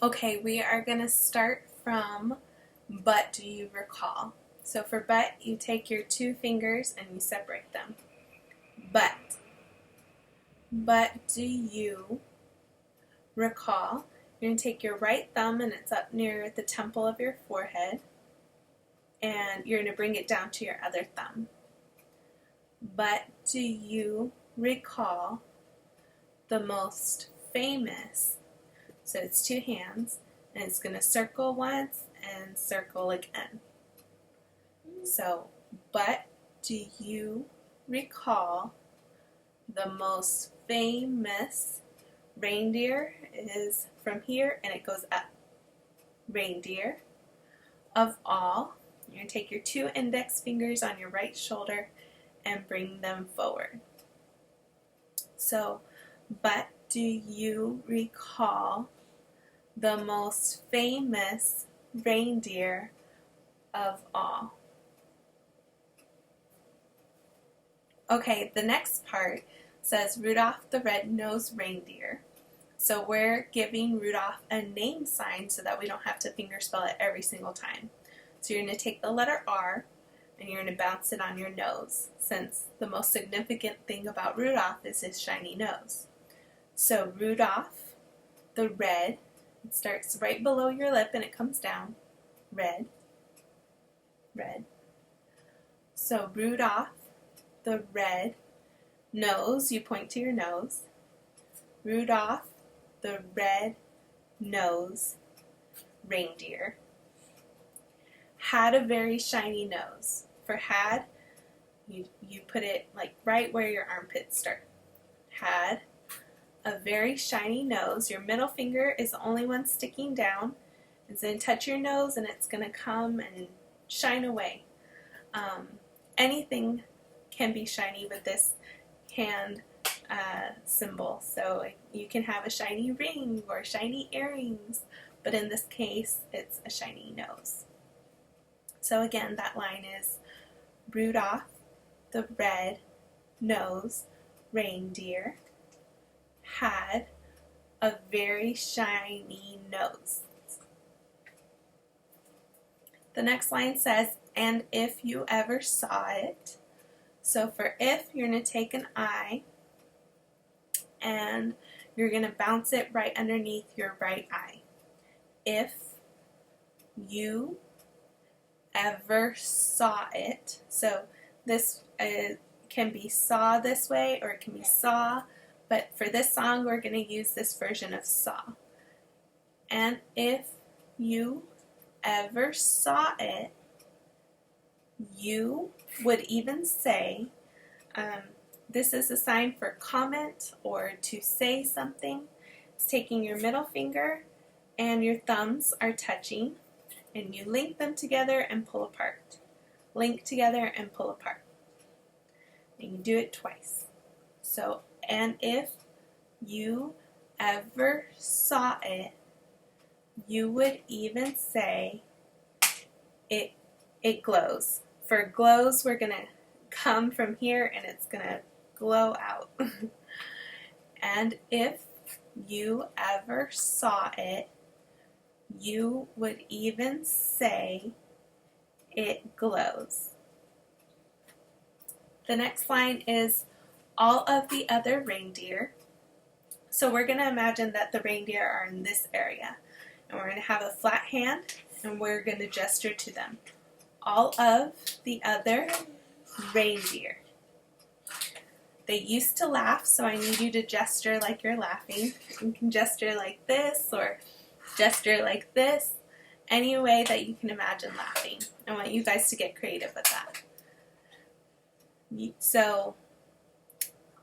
Okay, we are going to start from but do you recall? So for but, you take your two fingers and you separate them. But do you recall? You're going to take your right thumb and it's up near the temple of your forehead, and you're going to bring it down to your other thumb. But do you recall the most famous? So it's two hands, and it's going to circle once and circle again. So, but do you recall the most famous reindeer? Is from here and it goes up. Reindeer of all. You're going to take your two index fingers on your right shoulder and bring them forward. So, but do you recall the most famous reindeer of all? Okay, the next part says Rudolph the Red-Nosed Reindeer. So we're giving Rudolph a name sign so that we don't have to fingerspell it every single time. So you're going to take the letter R and you're going to bounce it on your nose, since the most significant thing about Rudolph is his shiny nose. So Rudolph the Red, it starts right below your lip and it comes down. Red, red. So Rudolph the Red Nose, you point to your nose. Rudolph the Red-Nosed Reindeer had a very shiny nose. For had, you put it like right where your armpits start. Had a very shiny nose. Your middle finger is the only one sticking down. It's going to touch your nose and it's going to come and shine away. Anything can be shiny with this hand symbol. So you can have a shiny ring or shiny earrings, but in this case it's a shiny nose. So again, that line is Rudolph the Red-Nosed Reindeer had a very shiny nose. The next line says, and if you ever saw it. So for if, you're going to take an I and you're going to bounce it right underneath your right eye. If you ever saw it. So this can be saw this way or it can be saw, but for this song we're going to use this version of saw. And if you ever saw it, you would even say, this is a sign for comment or to say something. It's taking your middle finger and your thumbs are touching, and you link them together and pull apart. Link together and pull apart. And you do it twice. So, and if you ever saw it, you would even say, it glows. For glows, we're going to come from here and it's going to glow out. And if you ever saw it, you would even say, it glows. The next line is all of the other reindeer. So we're going to imagine that the reindeer are in this area. And we're going to have a flat hand and we're going to gesture to them. All of the other reindeer. They used to laugh, so I need you to gesture like you're laughing. You can gesture like this or gesture like this. Any way that you can imagine laughing. I want you guys to get creative with that. So,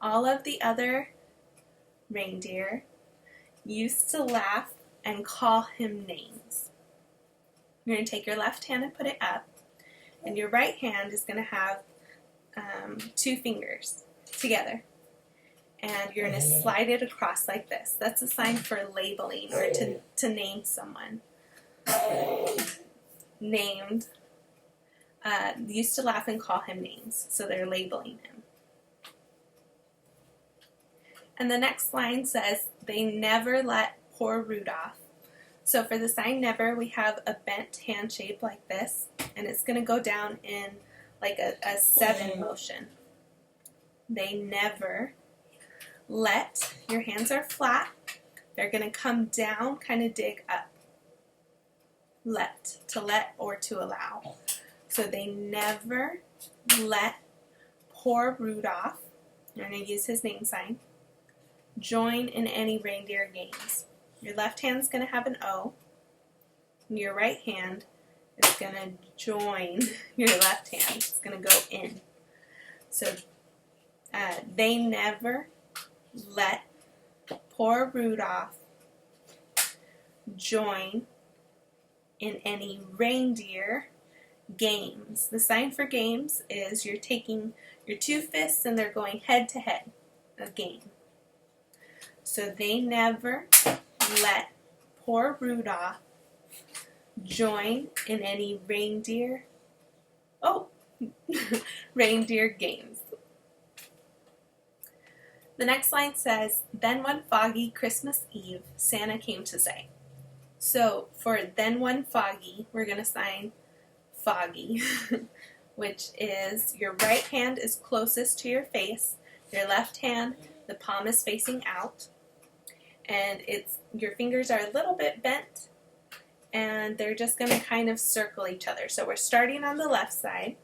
all of the other reindeer used to laugh and call him names. You're going to take your left hand and put it up. And your right hand is going to have two fingers together. And you're going to slide it across like this. That's a sign for labeling or to name someone. Named. Used to laugh and call him names. So they're labeling him. And the next line says, they never let poor Rudolph. So for the sign never, we have a bent hand shape like this, and it's going to go down in like a 7 motion. They never let, your hands are flat, they're going to come down, kind of dig up. Let, to let or to allow. So they never let poor Rudolph, I'm going to use his name sign, join in any reindeer games. Your left hand's going to have an O, and your right hand is going to join your left hand. It's going to go in. So they never let poor Rudolph join in any reindeer games. The sign for games is you're taking your 2 fists and they're going head to head, a game. So they never let poor Rudolph join in any reindeer games. The next line says, then one foggy Christmas Eve, Santa came to say. So for then one foggy, we're going to sign foggy, which is your right hand is closest to your face, your left hand, the palm is facing out, and your fingers are a little bit bent, and they're just going to kind of circle each other. So we're starting on the left side,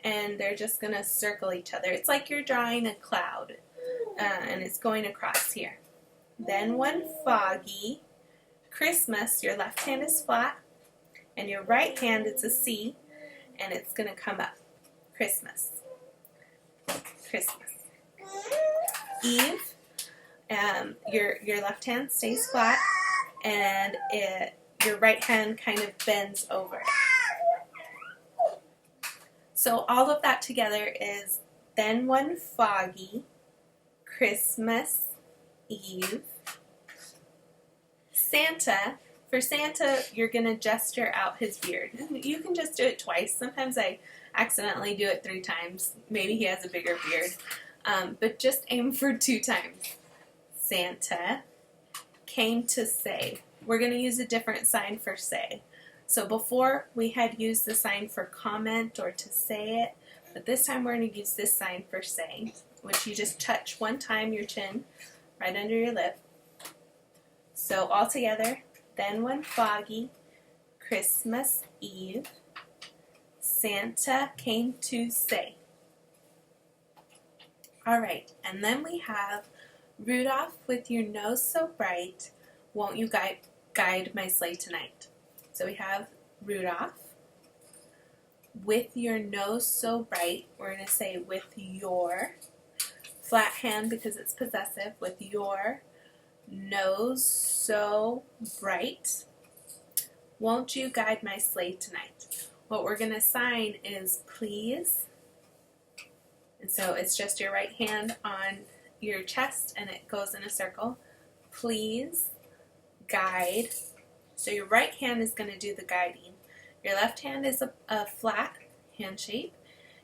and they're just going to circle each other. It's like you're drawing a cloud, and it's going across here. Then one foggy Christmas, your left hand is flat, and your right hand is a C, and it's going to come up. Christmas. Christmas. Eve, your left hand stays flat, and your right hand kind of bends over. So all of that together is then one foggy Christmas Eve. Santa, for Santa, you're going to gesture out his beard. You can just do it twice. Sometimes I accidentally do it 3 times. Maybe he has a bigger beard. But just aim for 2 times. Santa came to say. We're going to use a different sign for say. So before we had used the sign for comment or to say it, but this time we're going to use this sign for say, which you just touch one time your chin right under your lip. So all together, then one foggy Christmas Eve, Santa came to say. Alright, and then we have Rudolph, with your nose so bright, won't you guide my sleigh tonight? So we have Rudolph, with your nose so bright, we're going to say with your, flat hand because it's possessive, with your nose so bright, won't you guide my sleigh tonight? What we're going to sign is please, and so it's just your right hand on your chest and it goes in a circle. Please guide. So your right hand is going to do the guiding. Your left hand is a flat hand shape.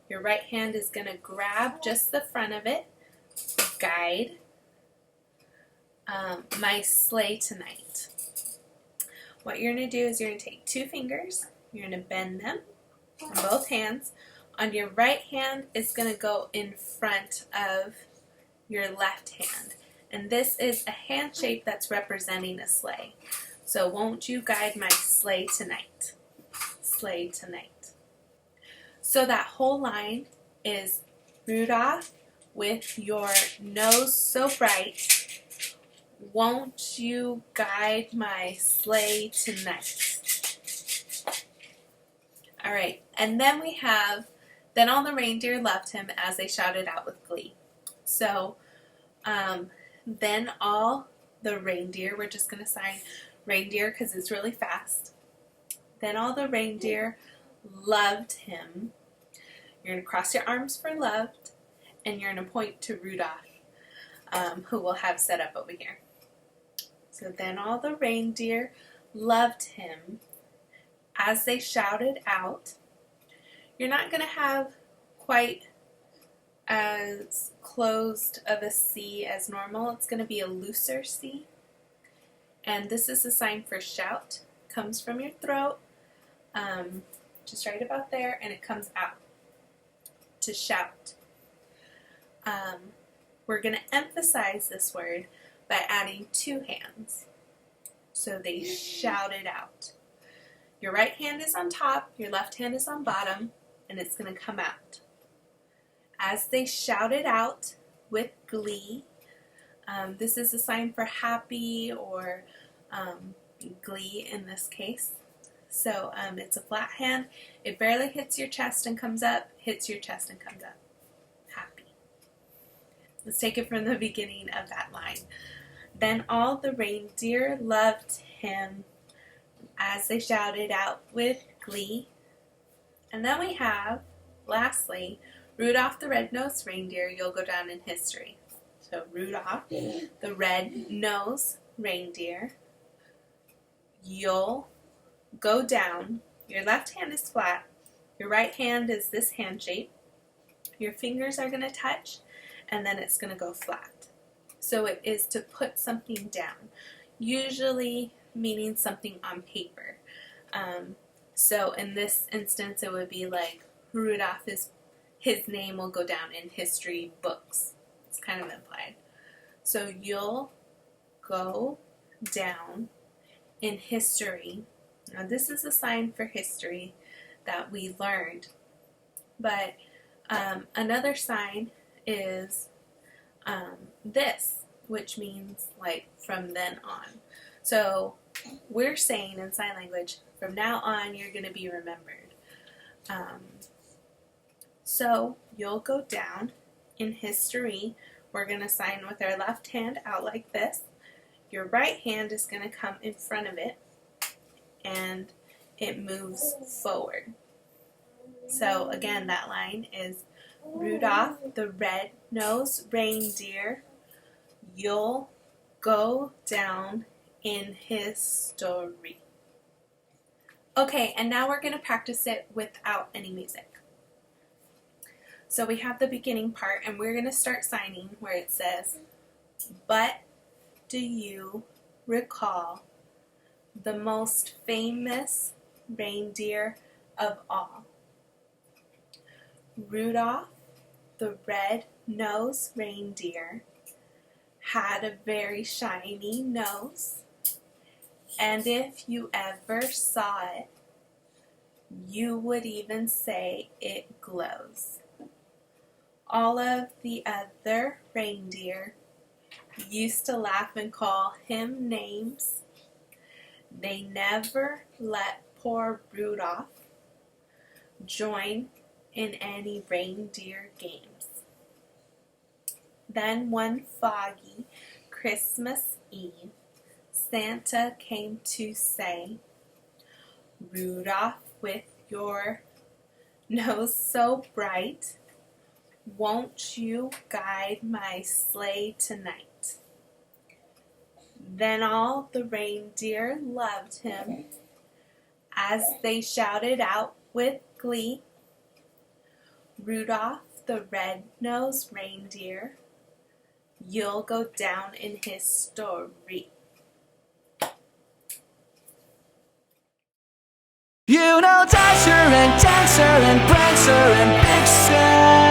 Your right hand is going to grab just the front of it. Guide my sleigh tonight. What you're going to do is you're going to take 2 fingers. You're going to bend them on both hands. On your right hand is going to go in front of your left hand. And this is a hand shape that's representing a sleigh. So won't you guide my sleigh tonight? Sleigh tonight. So that whole line is Rudolph, with your nose so bright, won't you guide my sleigh tonight? Alright, and then we have, then all the reindeer loved him as they shouted out with glee. So, then all the reindeer, we're just going to sign reindeer because it's really fast. Then all the reindeer loved him. You're going to cross your arms for loved, and you're going to point to Rudolph, who we'll have set up over here. So then all the reindeer loved him as they shouted out. You're not going to have quite as closed of a C as normal. It's going to be a looser C. And this is a sign for shout. Comes from your throat, just right about there, and it comes out to shout. We're going to emphasize this word by adding two hands. So they shout it out. Your right hand is on top, your left hand is on bottom, and it's going to come out. As they shout it out with glee, this is a sign for happy or glee in this case. So it's a flat hand. It barely hits your chest and comes up, hits your chest and comes up. Happy. Let's take it from the beginning of that line. Then all the reindeer loved him as they shouted out with glee. And then we have, lastly, Rudolph the Red-Nosed Reindeer, you'll go down in history. So Rudolph the Red-Nosed Reindeer, you'll go down. Your left hand is flat. Your right hand is this hand shape. Your fingers are going to touch, and then it's going to go flat. So it is to put something down, usually meaning something on paper. So in this instance, it would be like Rudolph, his name will go down in history books. It's kind of implied. So you'll go down in history. Now this is a sign for history that we learned. But another sign is this, which means like from then on. So we're saying in sign language, from now on you're going to be remembered. So you'll go down in history. We're going to sign with our left hand out like this. Your right hand is going to come in front of it, and it moves forward. So again, that line is Rudolph the Red-Nosed Reindeer, you'll go down in history. Okay, and now we're going to practice it without any music. So we have the beginning part, and we're going to start signing where it says, but do you recall the most famous reindeer of all? Rudolph the Red-Nosed Reindeer had a very shiny nose, and if you ever saw it, you would even say it glows. All of the other reindeer used to laugh and call him names. They never let poor Rudolph join in any reindeer games. Then one foggy Christmas Eve, Santa came to say, Rudolph, with your nose so bright, won't you guide my sleigh tonight? Then all the reindeer loved him as they shouted out with glee, Rudolph the Red-Nosed Reindeer, you'll go down in history. You know Dasher and Dancer and Prancer and Vixen.